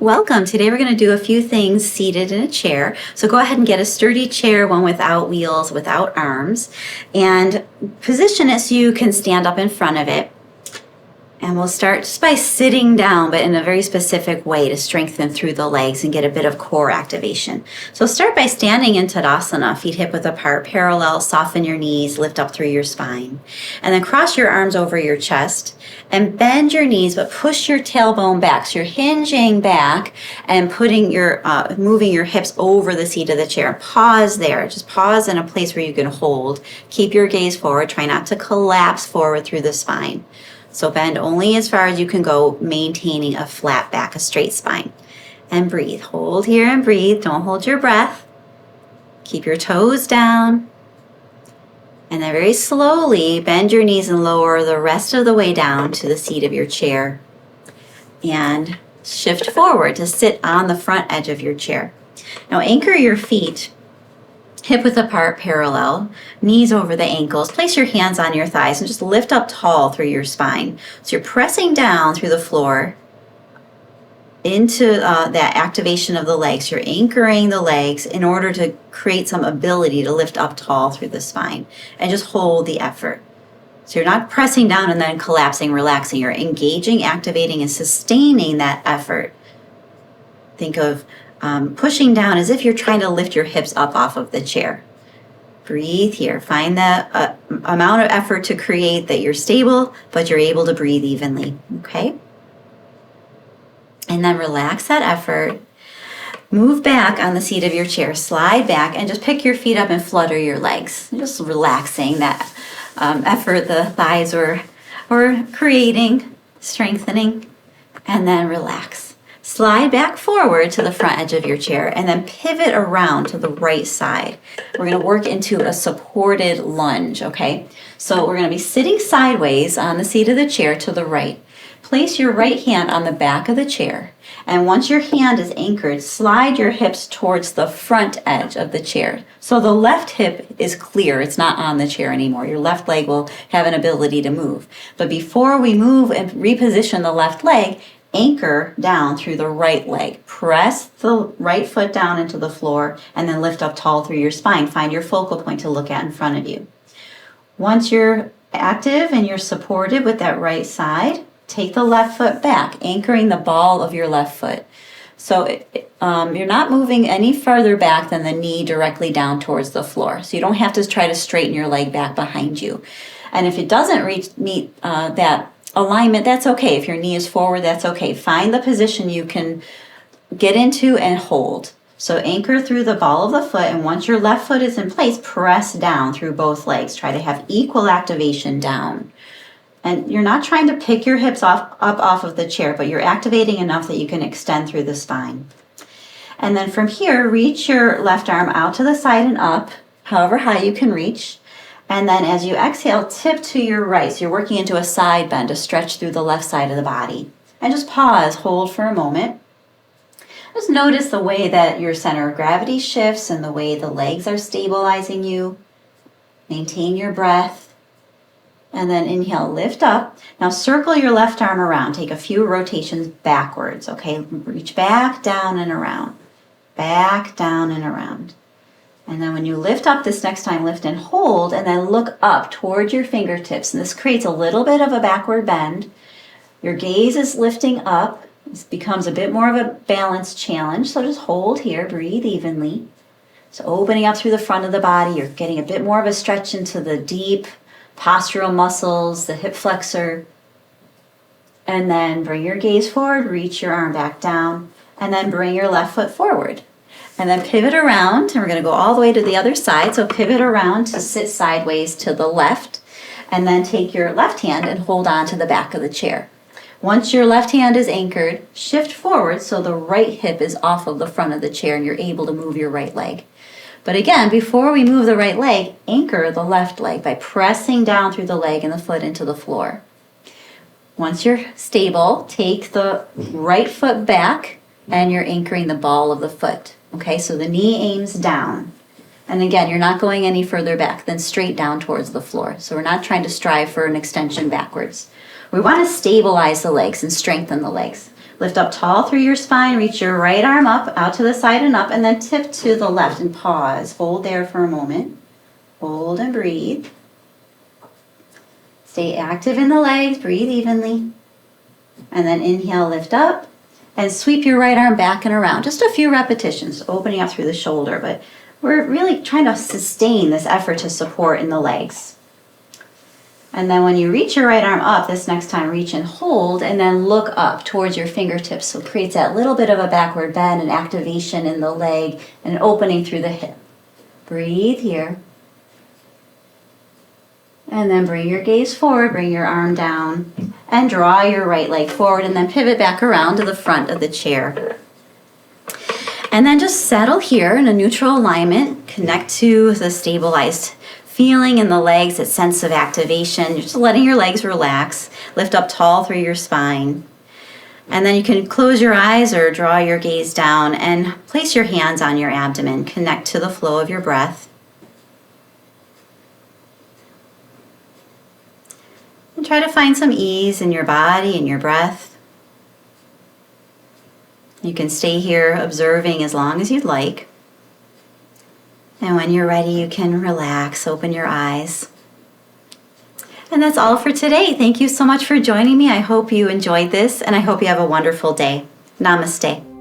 Welcome. Today we're going to do a few things seated in a chair. So go ahead and get a sturdy chair, one without wheels, without arms, and position it so you can stand up in front of it. And we'll start just by sitting down, but in a very specific way to strengthen through the legs and get a bit of core activation. So start by standing in Tadasana, feet hip width apart, parallel, soften your knees, lift up through your spine. And then cross your arms over your chest and bend your knees, but push your tailbone back. So you're hinging back and putting moving your hips over the seat of the chair. Pause there. Just pause in a place where you can hold. Keep your gaze forward. Try not to collapse forward through the spine. So bend only as far as you can go, maintaining a flat back, a straight spine. And breathe. Hold here and breathe. Don't hold your breath. Keep your toes down. And then very slowly bend your knees and lower the rest of the way down to the seat of your chair. And shift forward to sit on the front edge of your chair. Now anchor your feet hip width apart, parallel, knees over the ankles. Place your hands on your thighs and just lift up tall through your spine. So you're pressing down through the floor into that activation of the legs. You're anchoring the legs in order to create some ability to lift up tall through the spine and just hold the effort. So you're not pressing down and then collapsing, relaxing. You're engaging, activating, and sustaining that effort. Think of pushing down as if you're trying to lift your hips up off of the chair. Breathe here. Find the amount of effort to create that you're stable, but you're able to breathe evenly. Okay? And then relax that effort. Move back on the seat of your chair. Slide back and just pick your feet up and flutter your legs. Just relaxing that effort the thighs were creating, strengthening, and then relax. Slide back forward to the front edge of your chair and then pivot around to the right side. We're going to work into a supported lunge, okay? So we're going to be sitting sideways on the seat of the chair to the right. Place your right hand on the back of the chair, and once your hand is anchored, slide your hips towards the front edge of the chair. So the left hip is clear, it's not on the chair anymore. Your left leg will have an ability to move. But before we move and reposition the left leg, anchor down through the right leg. Press the right foot down into the floor and then lift up tall through your spine. Find your focal point to look at in front of you. Once you're active and you're supported with that right side, take the left foot back, anchoring the ball of your left foot. So you're not moving any further back than the knee directly down towards the floor. So you don't have to try to straighten your leg back behind you. And if it doesn't meet that alignment, that's okay. If your knee is forward, that's okay. Find the position you can get into and hold. So anchor through the ball of the foot, and once your left foot is in place, press down through both legs. Try to have equal activation down. And you're not trying to pick your hips up off of the chair, but you're activating enough that you can extend through the spine. And then from here, reach your left arm out to the side and up, however high you can reach. And then as you exhale, tip to your right. So you're working into a side bend, a stretch through the left side of the body. And just pause, hold for a moment. Just notice the way that your center of gravity shifts and the way the legs are stabilizing you. Maintain your breath. And then inhale, lift up. Now circle your left arm around. Take a few rotations backwards, okay? Reach back, down, and around. Back, down, and around. And then when you lift up this next time, lift and hold, and then look up towards your fingertips. And this creates a little bit of a backward bend. Your gaze is lifting up. This becomes a bit more of a balance challenge. So just hold here, breathe evenly. So opening up through the front of the body, you're getting a bit more of a stretch into the deep postural muscles, the hip flexor. And then bring your gaze forward, reach your arm back down, and then bring your left foot forward. And then pivot around, and we're going to go all the way to the other side. So pivot around to sit sideways to the left, and then take your left hand and hold on to the back of the chair. Once your left hand is anchored, shift forward so the right hip is off of the front of the chair and you're able to move your right leg. But again, before we move the right leg, anchor the left leg by pressing down through the leg and the foot into the floor. Once you're stable, take the right foot back and you're anchoring the ball of the foot. Okay, so the knee aims down. And again, you're not going any further back than straight down towards the floor. So we're not trying to strive for an extension backwards. We want to stabilize the legs and strengthen the legs. Lift up tall through your spine, reach your right arm up, out to the side and up, and then tip to the left and pause. Hold there for a moment. Hold and breathe. Stay active in the legs, breathe evenly. And then inhale, lift up, and sweep your right arm back and around. Just a few repetitions, opening up through the shoulder, but we're really trying to sustain this effort to support in the legs. And then when you reach your right arm up, this next time reach and hold, and then look up towards your fingertips. So it creates that little bit of a backward bend, an activation in the leg, and an opening through the hip. Breathe here. And then bring your gaze forward, bring your arm down, and draw your right leg forward, and then pivot back around to the front of the chair. And then just settle here in a neutral alignment, connect to the stabilized feeling in the legs, that sense of activation. You're just letting your legs relax. Lift up tall through your spine. And then you can close your eyes or draw your gaze down and place your hands on your abdomen. Connect to the flow of your breath. And try to find some ease in your body and your breath. You can stay here observing as long as you'd like. And when you're ready, you can relax, open your eyes. And that's all for today. Thank you so much for joining me. I hope you enjoyed this, and I hope you have a wonderful day. Namaste.